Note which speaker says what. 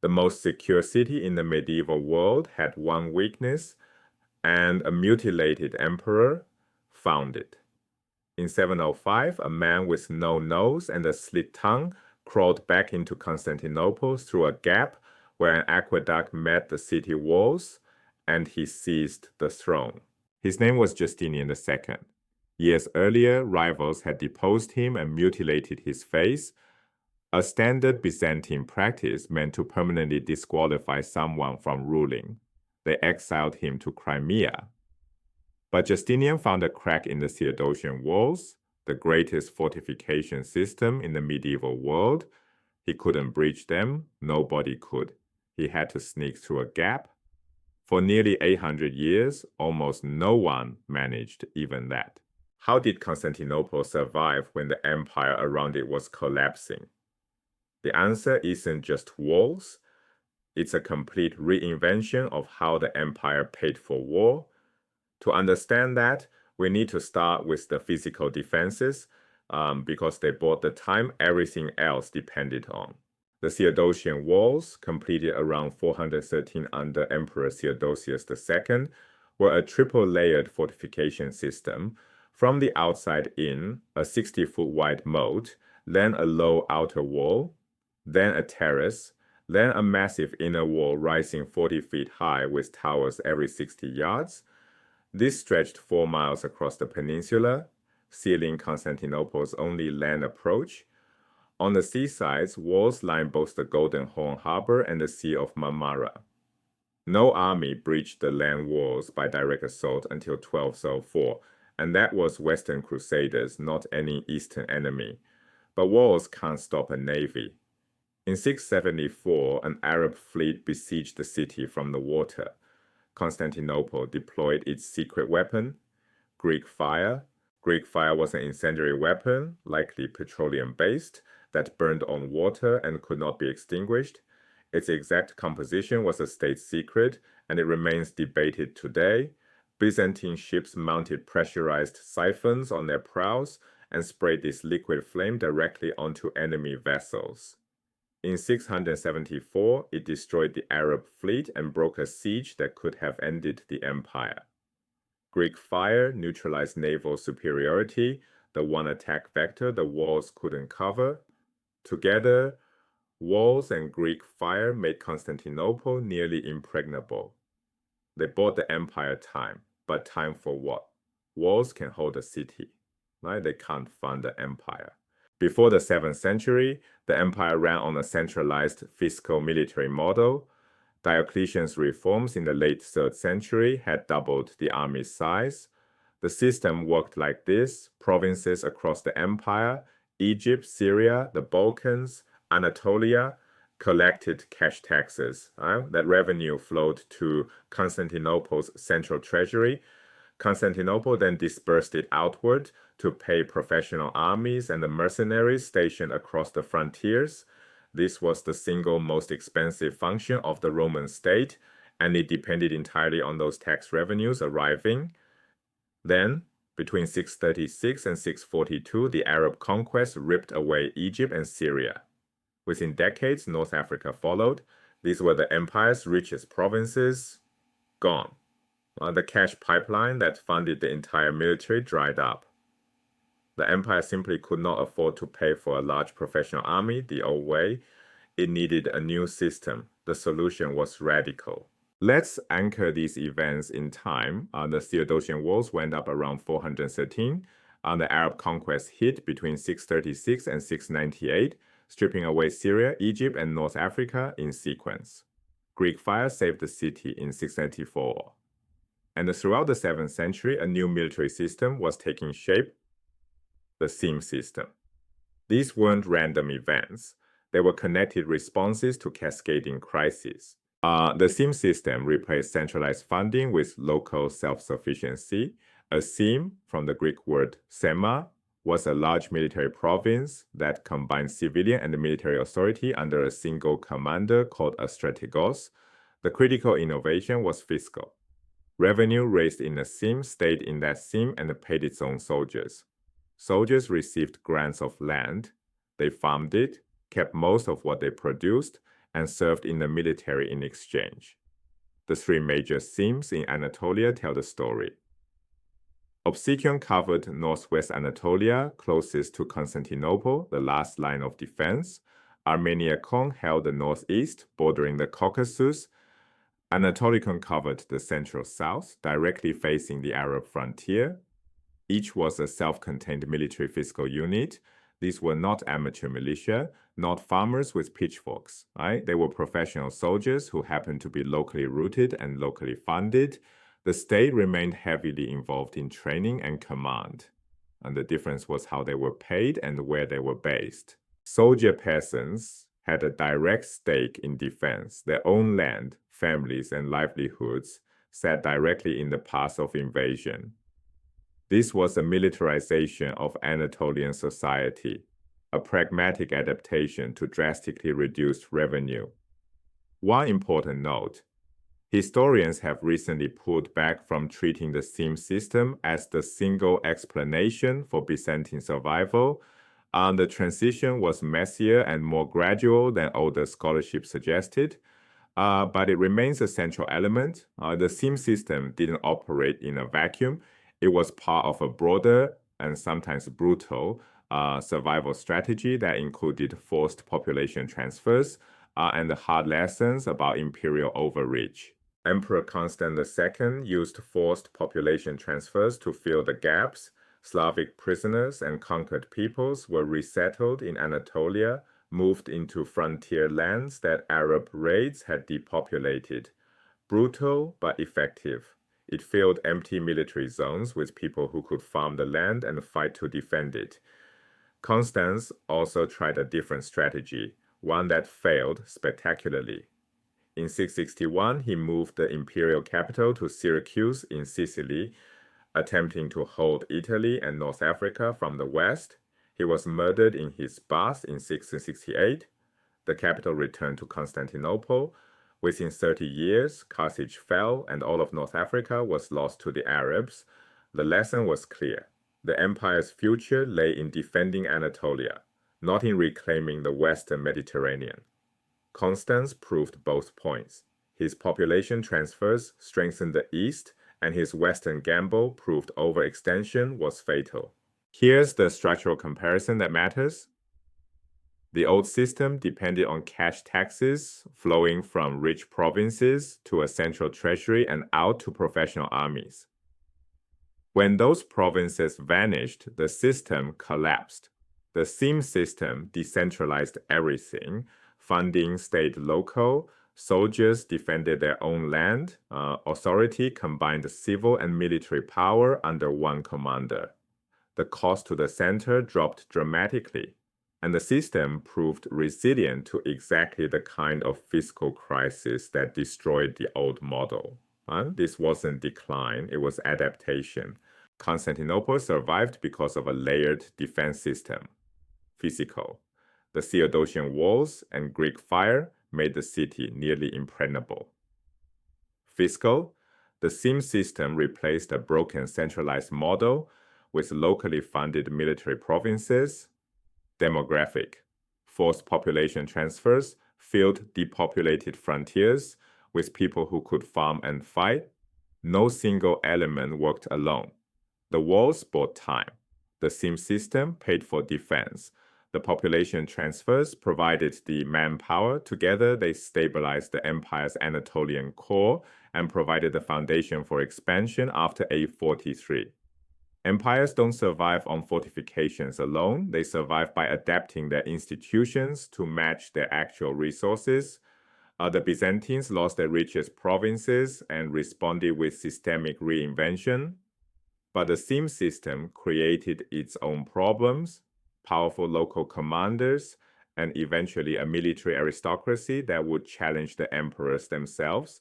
Speaker 1: The most secure city in the medieval world had one weakness, and a mutilated emperor found it. In 705, a man with no nose and a slit tongue crawled back into Constantinople through a gap where an aqueduct met the city walls, and he seized the throne. His name was Justinian II. Years earlier, rivals had deposed him and mutilated his face, a standard Byzantine practice meant to permanently disqualify someone from ruling. They exiled him to Crimea. But Justinian found a crack in the Theodosian Walls, the greatest fortification system in the medieval world. He couldn't breach them, nobody could. He had to sneak through a gap. For nearly 800 years, almost no one managed even that. How did Constantinople survive when the empire around it was collapsing? The answer isn't just walls. It's a complete reinvention of how the empire paid for war. To understand that, we need to start with the physical defenses because they bought the time everything else depended on. The Theodosian Walls, completed around 413 under Emperor Theodosius II, were a triple-layered fortification system. From the outside in, a 60-foot wide moat, then a low outer wall, then a terrace, then a massive inner wall rising 40 feet high with towers every 60 yards. This stretched 4 miles across the peninsula, sealing Constantinople's only land approach. On the seasides, walls lined both the Golden Horn Harbor and the Sea of Marmara. No army breached the land walls by direct assault until 1204, and that was Western Crusaders, not any Eastern enemy. But walls can't stop a navy. In 674, an Arab fleet besieged the city from the water. Constantinople deployed its secret weapon, Greek fire. Greek fire was an incendiary weapon, likely petroleum-based, that burned on water and could not be extinguished. Its exact composition was a state secret, and it remains debated today. Byzantine ships mounted pressurized siphons on their prows and sprayed this liquid flame directly onto enemy vessels. In 674, it destroyed the Arab fleet and broke a siege that could have ended the empire. Greek fire neutralized naval superiority, the one attack vector the walls couldn't cover. Together, walls and Greek fire made Constantinople nearly impregnable. They bought the empire time, but time for what? Walls can hold a city, right? They can't fund the empire. Before the 7th century, the empire ran on a centralized fiscal military model. Diocletian's reforms in the late 3rd century had doubled the army's size. The system worked like this: provinces across the empire, Egypt, Syria, the Balkans, Anatolia, collected cash taxes. That revenue flowed to Constantinople's central treasury. Constantinople then dispersed it outward to pay professional armies and the mercenaries stationed across the frontiers. This was the single most expensive function of the Roman state, and it depended entirely on those tax revenues arriving. Then, between 636 and 642, the Arab conquest ripped away Egypt and Syria. Within decades, North Africa followed. These were the empire's richest provinces. Gone. The cash pipeline that funded the entire military dried up. The empire simply could not afford to pay for a large professional army the old way. It needed a new system. The solution was radical. Let's anchor these events in time. The Theodosian Walls went up around 413. The Arab conquest hit between 636 and 698, stripping away Syria, Egypt, and North Africa in sequence. Greek fire saved the city in 694. And throughout the 7th century, a new military system was taking shape, the SIM system. These weren't random events. They were connected responses to cascading crises. The SIM system replaced centralized funding with local self-sufficiency. A SIM, from the Greek word sema, was a large military province that combined civilian and military authority under a single commander called a strategos. The critical innovation was fiscal. Revenue raised in a SIM stayed in that SIM and paid its own soldiers. Soldiers received grants of land. They farmed it, kept most of what they produced, and served in the military in exchange. The three major themes in Anatolia tell the story. Opsikion covered northwest Anatolia, closest to Constantinople, the last line of defense. Armeniacon held the northeast, bordering the Caucasus. Anatolikon covered the central south, directly facing the Arab frontier. Each was a self-contained military fiscal unit. These were not amateur militia, not farmers with pitchforks, right? They were professional soldiers who happened to be locally rooted and locally funded. The state remained heavily involved in training and command, and the difference was how they were paid and where they were based. Soldier peasants had a direct stake in defense. Their own land, families, and livelihoods sat directly in the path of invasion. This was a militarization of Anatolian society, a pragmatic adaptation to drastically reduced revenue. One important note: historians have recently pulled back from treating the theme system as the single explanation for Byzantine survival. The transition was messier and more gradual than older scholarship suggested, but it remains a central element. The theme system didn't operate in a vacuum. It was part of a broader and sometimes brutal survival strategy that included forced population transfers and the hard lessons about imperial overreach. Emperor Constantine II used forced population transfers to fill the gaps. Slavic prisoners and conquered peoples were resettled in Anatolia, moved into frontier lands that Arab raids had depopulated. Brutal but effective. It filled empty military zones with people who could farm the land and fight to defend it. Constans also tried a different strategy, one that failed spectacularly. In 661, he moved the imperial capital to Syracuse in Sicily, attempting to hold Italy and North Africa from the west. He was murdered in his bath in 668. The capital returned to Constantinople. Within 30 years, Carthage fell and all of North Africa was lost to the Arabs. The lesson was clear. The empire's future lay in defending Anatolia, not in reclaiming the Western Mediterranean. Constans proved both points. His population transfers strengthened the East, and his Western gamble proved overextension was fatal. Here's the structural comparison that matters. The old system depended on cash taxes flowing from rich provinces to a central treasury and out to professional armies. When those provinces vanished, the system collapsed. The theme system decentralized everything. Funding stayed local. Soldiers defended their own land. Authority combined civil and military power under one commander. The cost to the center dropped dramatically, and the system proved resilient to exactly the kind of fiscal crisis that destroyed the old model. This wasn't decline, it was adaptation. Constantinople survived because of a layered defense system. Physical. The Theodosian Walls and Greek fire made the city nearly impregnable. Fiscal. The theme system replaced a broken centralized model with locally funded military provinces. Demographic. Forced population transfers filled depopulated frontiers with people who could farm and fight. No single element worked alone. The walls bought time. The theme system paid for defense. The population transfers provided the manpower. Together, they stabilized the empire's Anatolian core and provided the foundation for expansion after 843. Empires don't survive on fortifications alone. They survive by adapting their institutions to match their actual resources. The Byzantines lost their richest provinces and responded with systemic reinvention. But the theme system created its own problems, powerful local commanders, and eventually a military aristocracy that would challenge the emperors themselves.